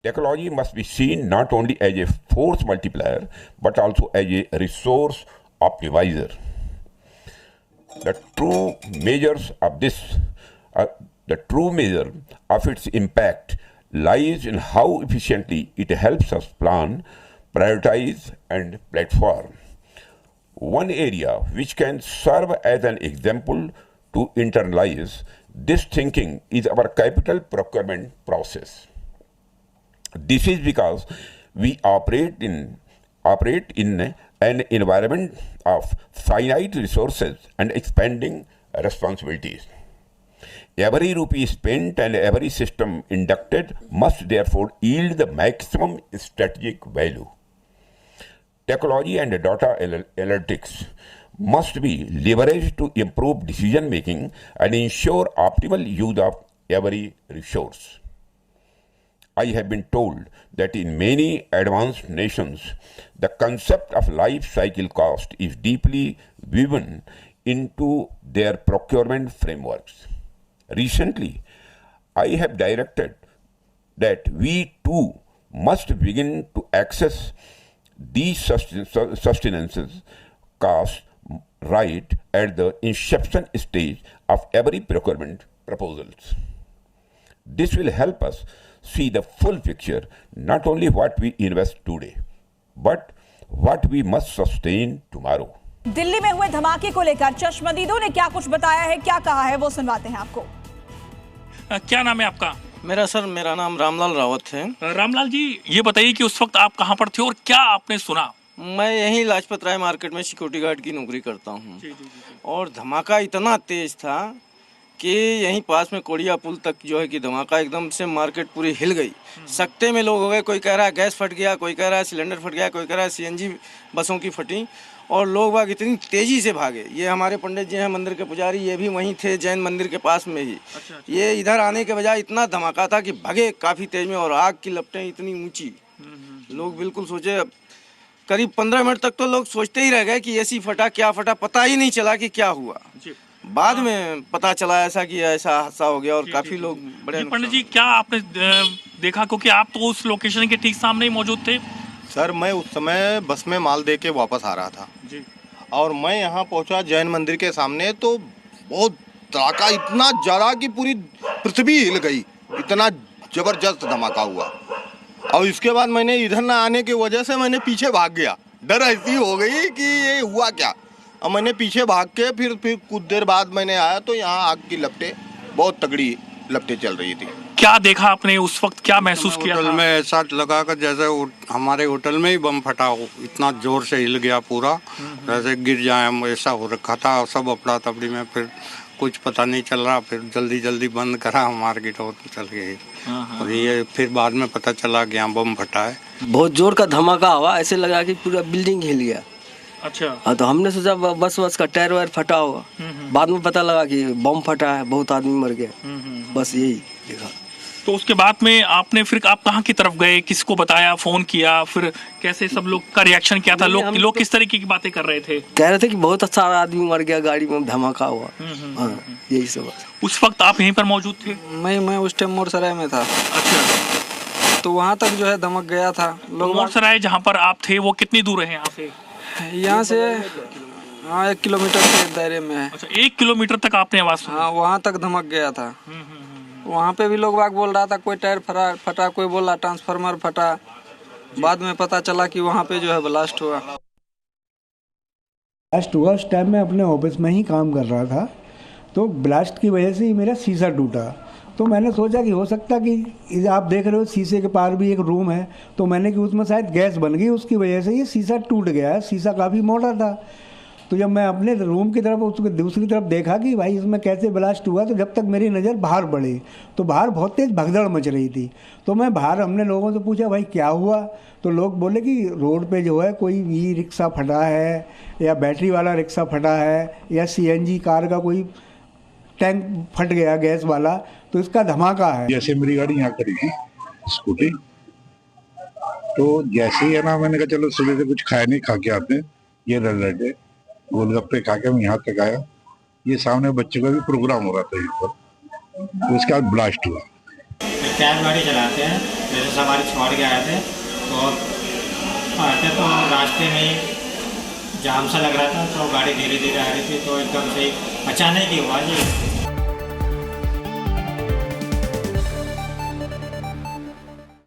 Technology must be seen not only as a force multiplier but also as a resource optimizer. The true measures of this, the true measure of its impact lies in how efficiently it helps us plan, prioritize, and platform. One area which can serve as an example to internalize this thinking is our capital procurement process. This is because we operate in an environment of finite resources and expanding responsibilities. Every rupee spent and every system inducted must therefore yield the maximum strategic value. Technology and data analytics must be leveraged to improve decision making and ensure optimal use of every resource. I have been told that in many advanced nations, the concept of life cycle cost is deeply woven into their procurement frameworks. Recently, I have directed that we too must begin to access these sustenances costs right at the inception stage of every procurement proposals. This will help us see the full picture, not only what we invest today, but what we must sustain tomorrow. Delhi में हुए धमाके को लेकर चश्मदीदों ने क्या कुछ बताया है, क्या कहा है, वो सुनवाते हैं आपको। क्या नाम है आपका? मेरा नाम रामलाल रावत है। रामलाल जी, ये बताइए कि उस वक्त आप कहाँ पर थे और क्या आपने सुना? मैं यहीं लाजपत राय मार्केट में सिक्योरिटी गार्ड की नौकरी करता हूँ। और धमाका इतना तेज था कि यहीं पास में कोड़िया पुल तक जो है कि धमाका एकदम से मार्केट पूरी हिल गई। सकते में लोग हो गए, कोई कह रहा है गैस फट गया, कोई कह रहा है सिलेंडर फट गया, कोई कह रहा है सीएनजी बसों की फटी, और लोग बाग इतनी तेजी से भागे। ये हमारे पंडित जी हैं मंदिर के पुजारी, ये भी वहीं थे जैन मंदिर के पास में ही। ये इधर आने के बजाय इतना धमाका था कि भागे काफ़ी तेज में, और आग की लपटें इतनी ऊंची, लोग बिल्कुल सोचे। करीब 15 मिनट तक तो लोग सोचते ही रह गए कि ऐसी फटा क्या फटा, पता ही नहीं चला कि क्या हुआ। बाद में पता चला ऐसा कि ऐसा हादसा हो गया, और काफ़ी लोग बड़े। पंडित जी, क्या आपने देखा, क्योंकि आप तो उस लोकेशन के ठीक सामने ही मौजूद थे? सर, मैं उस समय बस में माल दे के वापस आ रहा था जी, और मैं यहाँ पहुँचा जैन मंदिर के सामने, तो बहुत धमाका, इतना ज़्यादा कि पूरी पृथ्वी हिल गई, इतना ज़बरदस्त धमाका हुआ। और इसके बाद मैंने इधर ना आने की वजह से मैंने पीछे भाग गया। डर ऐसी हो गई कि ये हुआ क्या। और मैंने पीछे भाग के फिर कुछ देर बाद मैंने आया तो यहाँ आग की लपटें, बहुत तगड़ी लपटें चल रही थी। क्या देखा आपने उस वक्त, क्या महसूस किया? होटल में ऐसा लगा कि जैसे हमारे होटल में ही बम फटा हो, इतना जोर से हिल गया पूरा, जैसे गिर जाए ऐसा हो रखा था। सब अफड़ा तफड़ी में फिर कुछ पता नहीं चल रहा, फिर जल्दी बंद करा मार्केट और चल गई। और ये फिर बाद में पता चला कि यहाँ बम फटा है। बहुत जोर का धमाका हुआ, ऐसे लगा कि पूरा बिल्डिंग हिल गया। अच्छा। हाँ, तो हमने सोचा बस का टायर वायर फटा होगा। बाद में पता लगा कि बम फटा है, बहुत आदमी मर गए। बस यही देखा। तो उसके बाद में आपने फिर आप कहाँ की तरफ गए, किसको बताया, फोन किया, फिर कैसे सब लोग का रिएक्शन क्या था? लोग किस तरीके की बातें कर रहे थे? कह रहे थे कि बहुत सारा आदमी मर गया, गाड़ी में धमाका हुआ। हाँ, यही सब। उस वक्त आप यहीं पर मौजूद थे? मैं उस टाइम मोरसराय में था। अच्छा। तो वहाँ तक जो है धमक गया था। मोरसराय जहाँ पर आप थे वो कितनी दूर है यहाँ से? यहाँ से 1 किलोमीटर के दायरे में है। अच्छा, 1 किलोमीटर तक आपने आवाज सुनी? हाँ, वहाँ तक धमक गया था। वहाँ पे भी लोग बाग बोल रहा था कोई टायर फटा, कोई बोला ट्रांसफार्मर फटा। बाद में पता चला कि वहाँ पे जो है ब्लास्ट हुआ। उस टाइम मैं अपने ऑफिस में ही काम कर रहा था, तो ब्लास्ट की वजह से ही मेरा शीशा टूटा। तो मैंने सोचा कि हो सकता कि आप देख रहे हो शीशे के पार भी एक रूम है, तो मैंने कि उसमें शायद गैस बन गई, उसकी वजह से ये शीशा टूट गया है। शीशा काफ़ी मोटा था। तो जब मैं अपने रूम की तरफ उसके दूसरी तरफ देखा कि भाई इसमें कैसे ब्लास्ट हुआ, तो जब तक मेरी नज़र बाहर बढ़ी तो बाहर बहुत तेज़ भगदड़ मच रही थी। तो मैं बाहर, हमने लोगों से पूछा भाई क्या हुआ, तो लोग बोले कि रोड पे जो है कोई ई रिक्शा फटा है, या बैटरी वाला रिक्शा फटा है, या सीएनजी कार का कोई टैंक फट गया गैस वाला, तो इसका धमाका है। जैसे मेरी गाड़ी यहाँ खड़ी थी स्कूटी, तो जैसे ही है ना, मैंने कहा चलो सुबह से कुछ खाया नहीं, खा के आते हैं। ये लड़े गोलगप्पे खा के मैं यहाँ तक आया। ये सामने बच्चों का भी प्रोग्राम हो रहा था यहाँ पर, उसके बाद ब्लास्ट हुआ। कैब गाड़ी चलाते हैं जैसे सवारी छोड़ के आए थे तो आते तो रास्ते में ही जाम सा लग रहा था, तो गाड़ी धीरे धीरे आ रही थी, तो एकदम से अचानक ही हुआ जी।